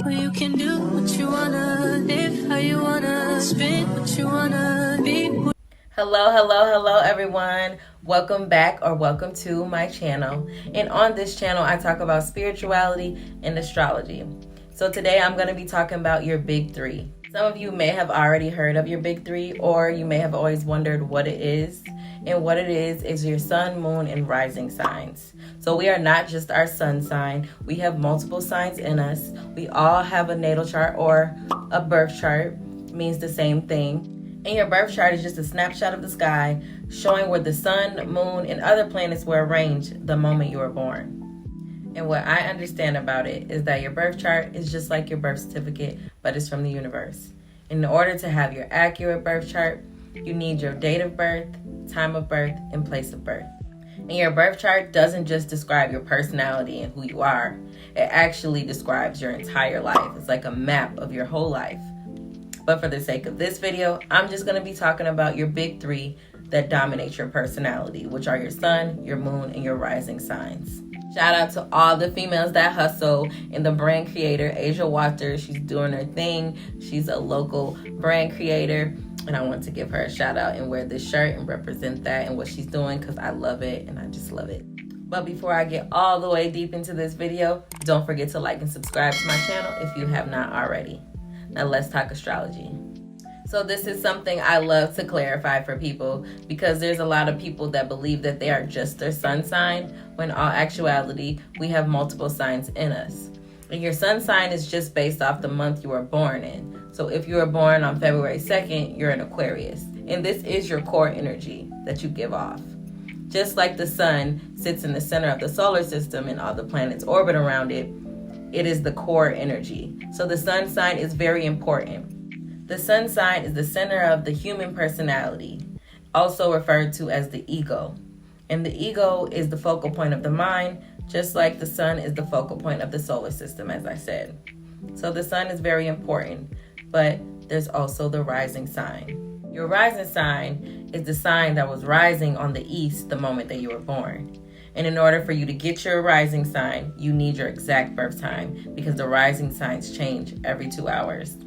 where you can do what you wanna, live how you wanna, spit what you wanna, be. Hello everyone. Welcome back or welcome to my channel. And on this channel, I talk about spirituality and astrology. So today I'm going to be talking about your big three. Some of you may have already heard of your big three, or you may have always wondered what it is. And what it is your sun, moon, and rising signs. So we are not just our sun sign. We have multiple signs in us. We all have a natal chart or a birth chart. Means the same thing. And your birth chart is just a snapshot of the sky showing where the sun, moon, and other planets were arranged the moment you were born. And what I understand about it is that your birth chart is just like your birth certificate, but it's from the universe. In order to have your accurate birth chart, you need your date of birth, time of birth, and place of birth. And your birth chart doesn't just describe your personality and who you are. It actually describes your entire life. It's like a map of your whole life. But for the sake of this video, I'm just going to be talking about your big three that dominate your personality, which are your sun, your moon, and your rising signs. Shout out to all the females that hustle, and the brand creator, Asia Waters. She's doing her thing. She's a local brand creator, and I want to give her a shout out and wear this shirt and represent that and what she's doing because I love it and I just love it. But before I get all the way deep into this video, don't forget to like and subscribe to my channel if you have not already. Now let's talk astrology. So this is something I love to clarify for people because there's a lot of people that believe that they are just their sun sign, when in all actuality, we have multiple signs in us. And your sun sign is just based off the month you were born in. So if you were born on February 2nd, you're an Aquarius. And this is your core energy that you give off. Just like the sun sits in the center of the solar system and all the planets orbit around it, it is the core energy. So the sun sign is very important. The sun sign is the center of the human personality, also referred to as the ego. And the ego is the focal point of the mind, just like the sun is the focal point of the solar system, as I said. So the sun is very important, but there's also the rising sign. Your rising sign is the sign that was rising on the east the moment that you were born. And in order for you to get your rising sign, you need your exact birth time because the rising signs change every 2 hours.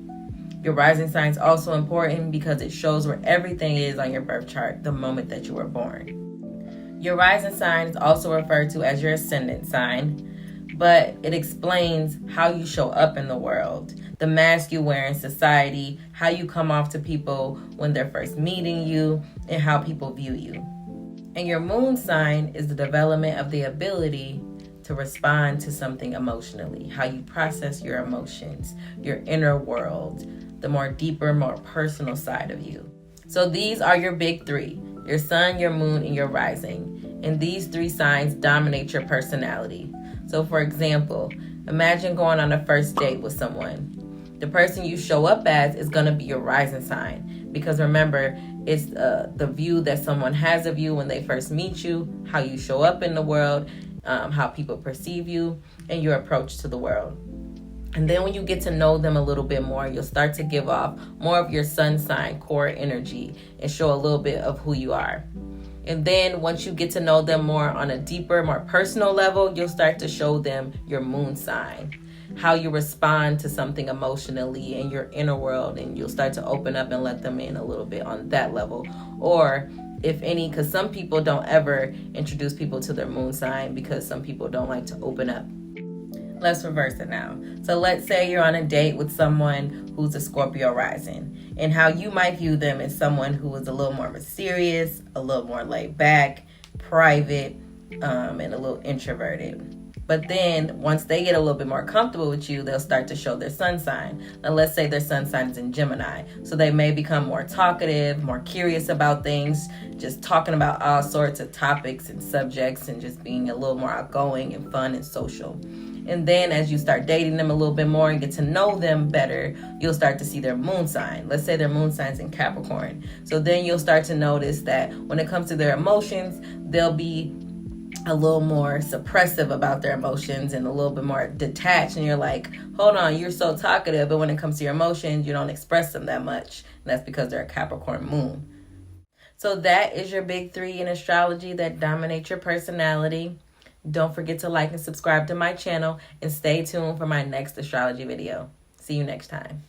Your rising sign is also important because it shows where everything is on your birth chart the moment that you were born. Your rising sign is also referred to as your ascendant sign, but it explains how you show up in the world, the mask you wear in society, how you come off to people when they're first meeting you, and how people view you. And your moon sign is the development of the ability to respond to something emotionally, how you process your emotions, your inner world, the more deeper, more personal side of you. So these are your big three, your sun, your moon, and your rising. And these three signs dominate your personality. So for example, imagine going on a first date with someone. The person you show up as is going to be your rising sign. Because remember, it's the view that someone has of you when they first meet you, how you show up in the world, how people perceive you, and your approach to the world. And then when you get to know them a little bit more, you'll start to give off more of your sun sign core energy and show a little bit of who you are. And then once you get to know them more on a deeper, more personal level, you'll start to show them your moon sign, how you respond to something emotionally in your inner world, and you'll start to open up and let them in a little bit on that level. Or if any, because some people don't ever introduce people to their moon sign because some people don't like to open up. Let's reverse it now. So let's say you're on a date with someone who's a Scorpio rising, and how you might view them as someone who is a little more mysterious, a little more laid back, private, and a little introverted. But then once they get a little bit more comfortable with you, they'll start to show their sun sign. Now let's say their sun sign is in Gemini. So they may become more talkative, more curious about things, just talking about all sorts of topics and subjects and just being a little more outgoing and fun and social. And then as you start dating them a little bit more and get to know them better, you'll start to see their moon sign. Let's say their moon sign's in Capricorn. So then you'll start to notice that when it comes to their emotions, they'll be a little more suppressive about their emotions and a little bit more detached. And you're like, hold on, you're so talkative, but when it comes to your emotions, you don't express them that much. And that's because they're a Capricorn moon. So that is your big three in astrology that dominate your personality. Don't forget to like and subscribe to my channel and stay tuned for my next astrology video. See you next time.